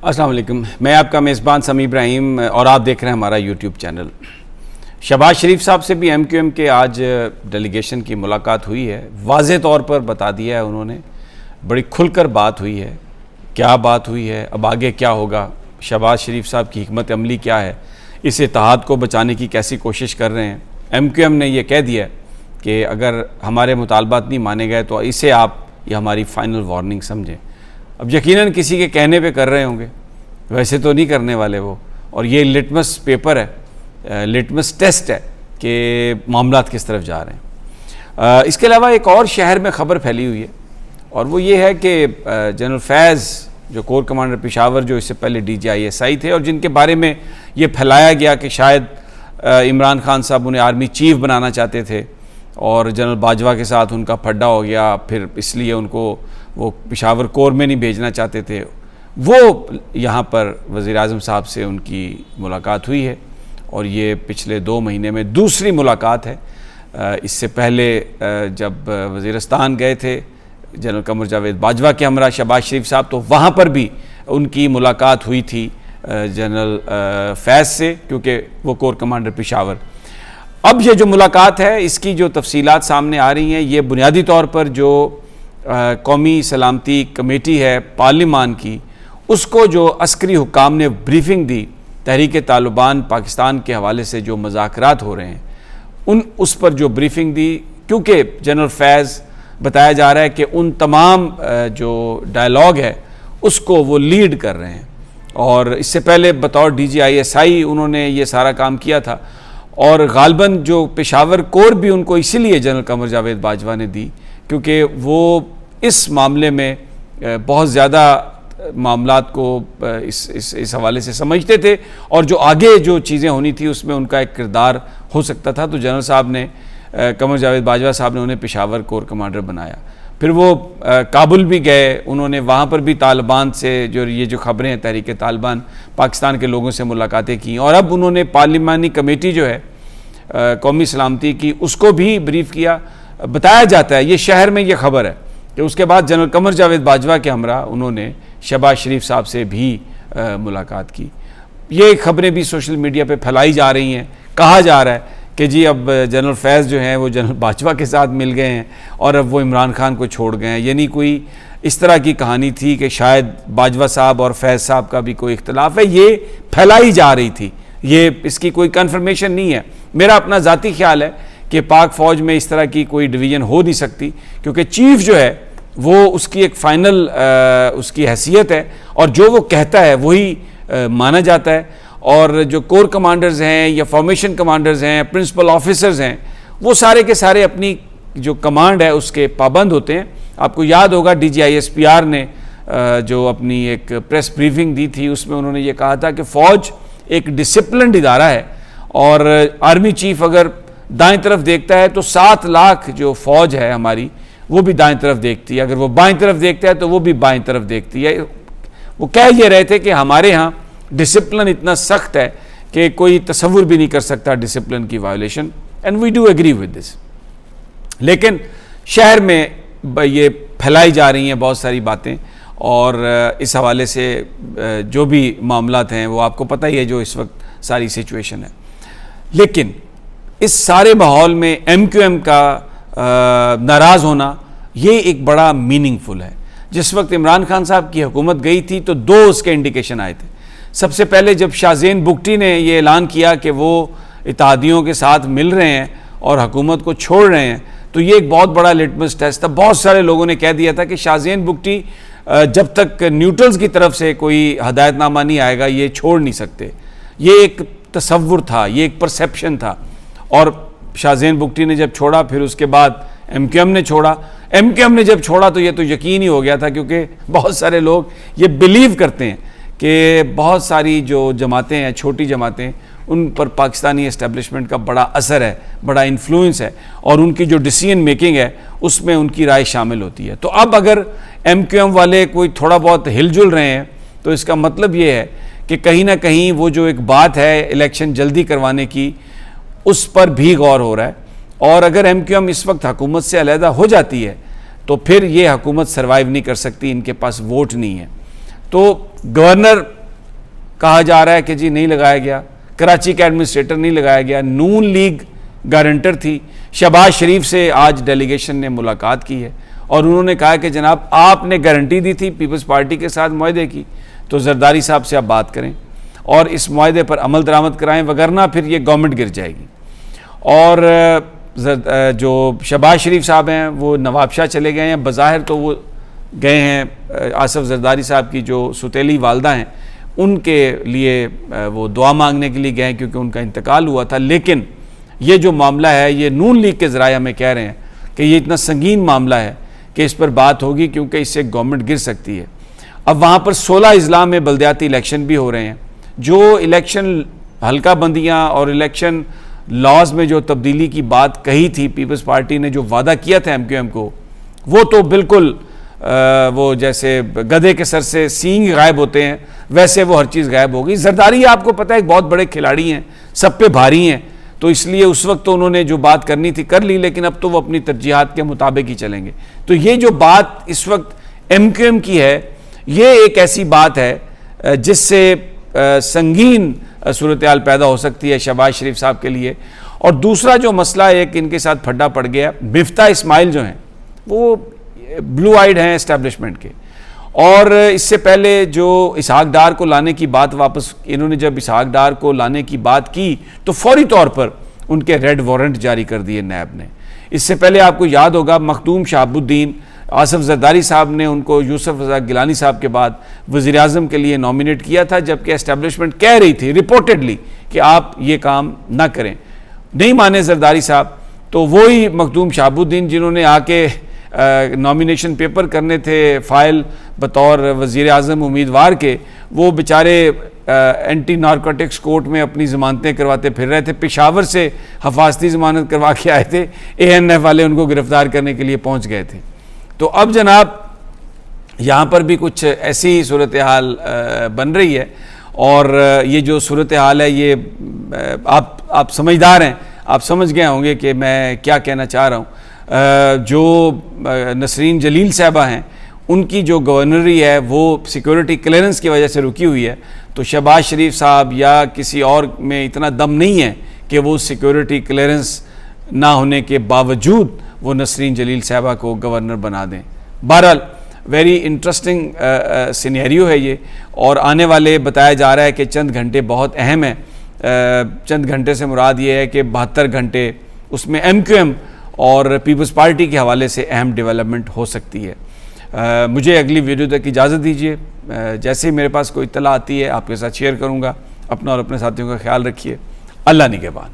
السلام علیکم، میں آپ کا میزبان سمیع ابراہیم اور آپ دیکھ رہے ہیں ہمارا یوٹیوب چینل۔ شہباز شریف صاحب سے بھی ایم کیو ایم کے آج ڈیلیگیشن کی ملاقات ہوئی ہے۔ واضح طور پر بتا دیا ہے انہوں نے، بڑی کھل کر بات ہوئی ہے، کیا بات ہوئی ہے، اب آگے کیا ہوگا، شہباز شریف صاحب کی حکمت عملی کیا ہے، اس اتحاد کو بچانے کی کیسی کوشش کر رہے ہیں۔ ایم کیو ایم نے یہ کہہ دیا کہ اگر ہمارے مطالبات نہیں مانے گئے تو اسے آپ یہ ہماری فائنل وارننگ سمجھیں۔ اب یقیناً کسی کے کہنے پہ کر رہے ہوں گے، ویسے تو نہیں کرنے والے وہ، اور یہ لٹمس پیپر ہے، لٹمس ٹیسٹ ہے کہ معاملات کس طرف جا رہے ہیں۔ اس کے علاوہ ایک اور شہر میں خبر پھیلی ہوئی ہے، اور وہ یہ ہے کہ جنرل فیض جو کور کمانڈر پشاور، جو اس سے پہلے DGISI تھے اور جن کے بارے میں یہ پھیلایا گیا کہ شاید عمران خان صاحب انہیں آرمی چیف بنانا چاہتے تھے اور جنرل باجوہ کے ساتھ ان کا پھڈا ہو گیا، پھر اس لیے ان کو وہ پشاور کور میں نہیں بھیجنا چاہتے تھے، وہ یہاں پر وزیر اعظم صاحب سے ان کی ملاقات ہوئی ہے، اور یہ پچھلے 2 مہینے میں دوسری ملاقات ہے۔ اس سے پہلے جب وزیرستان گئے تھے جنرل قمر جاوید باجوہ کے ہمراہ شہباز شریف صاحب، تو وہاں پر بھی ان کی ملاقات ہوئی تھی جنرل فیض سے، کیونکہ وہ کور کمانڈر پشاور۔ اب یہ جو ملاقات ہے، اس کی جو تفصیلات سامنے آ رہی ہیں، یہ بنیادی طور پر جو قومی سلامتی کمیٹی ہے پارلیمان کی، اس کو جو عسکری حکام نے بریفنگ دی تحریک طالبان پاکستان کے حوالے سے جو مذاکرات ہو رہے ہیں، اس پر جو بریفنگ دی، کیونکہ جنرل فیض بتایا جا رہا ہے کہ ان تمام جو ڈائیلاگ ہے اس کو وہ لیڈ کر رہے ہیں، اور اس سے پہلے بطور DGISI انہوں نے یہ سارا کام کیا تھا، اور غالباً جو پشاور کور بھی ان کو اسی لیے جنرل قمر جاوید باجوہ نے دی، کیونکہ وہ اس معاملے میں بہت زیادہ معاملات کو اس حوالے سے سمجھتے تھے، اور جو آگے جو چیزیں ہونی تھی اس میں ان کا ایک کردار ہو سکتا تھا، تو جنرل صاحب نے قمر جاوید باجوہ صاحب نے انہیں پشاور کور کمانڈر بنایا۔ پھر وہ کابل بھی گئے، انہوں نے وہاں پر بھی طالبان سے جو خبریں ہیں تحریک طالبان پاکستان کے لوگوں سے ملاقاتیں کی، اور اب انہوں نے پارلیمانی کمیٹی جو ہے قومی سلامتی کی، اس کو بھی بریف کیا۔ بتایا جاتا ہے، یہ شہر میں یہ خبر ہے کہ اس کے بعد جنرل قمر جاوید باجوہ کے ہمراہ انہوں نے شہباز شریف صاحب سے بھی ملاقات کی۔ یہ خبریں بھی سوشل میڈیا پہ پھیلائی جا رہی ہیں، کہا جا رہا ہے کہ جی اب جنرل فیض جو ہیں وہ جنرل باجوہ کے ساتھ مل گئے ہیں اور اب وہ عمران خان کو چھوڑ گئے ہیں، یعنی کوئی اس طرح کی کہانی تھی کہ شاید باجوہ صاحب اور فیض صاحب کا بھی کوئی اختلاف ہے، یہ پھیلائی جا رہی تھی، یہ اس کی کوئی کنفرمیشن نہیں ہے۔ میرا اپنا ذاتی خیال ہے کہ پاک فوج میں اس طرح کی کوئی ڈویژن ہو نہیں سکتی، کیونکہ چیف جو ہے وہ اس کی ایک فائنل اس کی حیثیت ہے، اور جو وہ کہتا ہے وہی مانا جاتا ہے، اور جو کور کمانڈرز ہیں یا فارمیشن کمانڈرز ہیں، پرنسپل آفیسرز ہیں، وہ سارے کے سارے اپنی جو کمانڈ ہے اس کے پابند ہوتے ہیں۔ آپ کو یاد ہوگا DGISPR نے جو اپنی ایک پریس بریفنگ دی تھی، اس میں انہوں نے یہ کہا تھا کہ فوج ایک ڈسپلنڈ ادارہ ہے، اور آرمی چیف اگر دائیں طرف دیکھتا ہے تو 7 لاکھ جو فوج ہے ہماری وہ بھی دائیں طرف دیکھتی ہے، اگر وہ بائیں طرف دیکھتا ہے تو وہ بھی بائیں طرف دیکھتی ہے۔ وہ کہہ یہ رہے تھے کہ ہمارے ہاں ڈسپلن اتنا سخت ہے کہ کوئی تصور بھی نہیں کر سکتا ڈسپلن کی violation, and we do agree with this. لیکن شہر میں یہ پھیلائی جا رہی ہیں بہت ساری باتیں، اور اس حوالے سے جو بھی معاملات ہیں وہ آپ کو پتہ ہی ہے جو اس وقت ساری سچویشن ہے۔ لیکن اس سارے ماحول میں ایم کیو ایم کا ناراض ہونا یہ ایک بڑا میننگ فل ہے۔ جس وقت عمران خان صاحب کی حکومت گئی تھی تو 2 اس کے انڈیکیشن آئے تھے۔ سب سے پہلے جب شاہ زین بگٹی نے یہ اعلان کیا کہ وہ اتحادیوں کے ساتھ مل رہے ہیں اور حکومت کو چھوڑ رہے ہیں، تو یہ ایک بہت بڑا لٹمس ٹیسٹ تھا۔ بہت سارے لوگوں نے کہہ دیا تھا کہ شاہ زین بگٹی جب تک نیوٹرلز کی طرف سے کوئی ہدایت نامہ نہیں آئے گا یہ چھوڑ نہیں سکتے۔ یہ ایک تصور تھا، یہ ایک پرسیپشن تھا، اور شاہ زین بگٹی نے جب چھوڑا پھر اس کے بعد ایم کیو ایم نے چھوڑا۔ ایم کیو ایم نے جب چھوڑا تو یہ تو یقین ہی ہو گیا تھا، کیونکہ بہت سارے لوگ یہ بلیو کرتے ہیں کہ بہت ساری جو جماعتیں ہیں، چھوٹی جماعتیں، ان پر پاکستانی اسٹیبلشمنٹ کا بڑا اثر ہے، بڑا انفلوئنس ہے، اور ان کی جو ڈیسیژن میکنگ ہے اس میں ان کی رائے شامل ہوتی ہے۔ تو اب اگر ایم کیو ایم والے کوئی تھوڑا بہت ہل جل رہے ہیں تو اس کا مطلب یہ ہے کہ کہیں نہ کہیں وہ جو ایک بات ہے الیکشن جلدی کروانے کی، اس پر بھی غور ہو رہا ہے، اور اگر ایم کیو ایم اس وقت حکومت سے علیحدہ ہو جاتی ہے تو پھر یہ حکومت سروائیو نہیں کر سکتی، ان کے پاس ووٹ نہیں ہے۔ تو گورنر کہا جا رہا ہے کہ جی نہیں لگایا گیا، کراچی کا ایڈمنسٹریٹر نہیں لگایا گیا، نون لیگ گارنٹر تھی۔ شہباز شریف سے آج ڈیلیگیشن نے ملاقات کی ہے اور انہوں نے کہا کہ جناب آپ نے گارنٹی دی تھی پیپلز پارٹی کے ساتھ معاہدے کی، تو زرداری صاحب سے آپ بات کریں اور اس معاہدے پر عمل درآمد کرائیں، وگرنہ پھر یہ گورنمنٹ گر جائے گی۔ اور جو شہباز شریف صاحب ہیں وہ نواب شاہ چلے گئے ہیں، بظاہر تو وہ گئے ہیں آصف زرداری صاحب کی جو ستیلی والدہ ہیں ان کے لیے وہ دعا مانگنے کے لیے گئے ہیں کیونکہ ان کا انتقال ہوا تھا، لیکن یہ جو معاملہ ہے یہ نون لیگ کے ذرائع ہمیں کہہ رہے ہیں کہ یہ اتنا سنگین معاملہ ہے کہ اس پر بات ہوگی کیونکہ اس سے گورنمنٹ گر سکتی ہے۔ اب وہاں پر 16 اضلاع میں بلدیاتی الیکشن بھی ہو رہے ہیں، جو الیکشن حلقہ بندیاں اور الیکشن لاز میں جو تبدیلی کی بات کہی تھی پیپلز پارٹی نے، جو وعدہ کیا تھا ایم کیو ایم کو، وہ تو بالکل وہ جیسے گدھے کے سر سے سینگ غائب ہوتے ہیں ویسے وہ ہر چیز غائب ہو گئی۔ زرداری آپ کو پتہ ہے ایک بہت بڑے کھلاڑی ہیں، سب پہ بھاری ہیں، تو اس لیے اس وقت تو انہوں نے جو بات کرنی تھی کر لی، لیکن اب تو وہ اپنی ترجیحات کے مطابق ہی چلیں گے۔ تو یہ جو بات اس وقت ایم کیو ایم کی ہے یہ ایک ایسی بات ہے جس سے سنگین صورتحال پیدا ہو سکتی ہے شہباز شریف صاحب کے لیے۔ اور دوسرا جو مسئلہ ایک ان کے ساتھ پھڈا پڑ گیا، مفتاح اسماعیل جو ہیں وہ بلو آئیڈ ہیں اسٹیبلشمنٹ کے، اور اس سے پہلے جو اسحاق ڈار کو لانے کی بات واپس انہوں نے جب اسحاق ڈار کو لانے کی بات کی تو فوری طور پر ان کے ریڈ وارنٹ جاری کر دیے نیب نے۔ اس سے پہلے آپ کو یاد ہوگا مخدوم شہاب الدین، آصف زرداری صاحب نے ان کو یوسف رضا گیلانی صاحب کے بعد وزیر اعظم کے لیے نامینیٹ کیا تھا، جبکہ اسٹیبلشمنٹ کہہ رہی تھی ریپورٹڈلی کہ آپ یہ کام نہ کریں، نہیں مانے زرداری صاحب۔ تو وہی مخدوم شہاب الدین جنہوں نے آ کے نامینیشن پیپر کرنے تھے فائل بطور وزیر اعظم امیدوار کے، وہ بیچارے اینٹی نارکوٹکس کورٹ میں اپنی ضمانتیں کرواتے پھر رہے تھے، پشاور سے حفاظتی ضمانت کروا کے آئے تھے، اے این ایف والے ان کو گرفتار کرنے کے لیے پہنچ گئے تھے۔ تو اب جناب یہاں پر بھی کچھ ایسی صورتحال بن رہی ہے، اور یہ جو صورتحال ہے یہ آپ سمجھدار ہیں، آپ سمجھ گئے ہوں گے کہ میں کیا کہنا چاہ رہا ہوں۔ جو نسرین جلیل صاحبہ ہیں ان کی جو گورنری ہے وہ سیکیورٹی کلیئرنس کی وجہ سے رکی ہوئی ہے، تو شہباز شریف صاحب یا کسی اور میں اتنا دم نہیں ہے کہ وہ سیکیورٹی کلیئرنس نہ ہونے کے باوجود وہ نسرین جلیل صاحبہ کو گورنر بنا دیں۔ بہرحال ویری انٹرسٹنگ سینیریو ہے یہ، اور آنے والے بتایا جا رہا ہے کہ چند گھنٹے بہت اہم ہیں۔ چند گھنٹے سے مراد یہ ہے کہ 72 گھنٹے اس میں ایم کیو ایم اور پیپلز پارٹی کے حوالے سے اہم ڈیولپمنٹ ہو سکتی ہے۔ مجھے اگلی ویڈیو تک اجازت دیجیے، جیسے ہی میرے پاس کوئی اطلاع آتی ہے آپ کے ساتھ شیئر کروں گا۔ اپنا اور اپنے ساتھیوں کا خیال رکھیے۔ اللہ نگہبان۔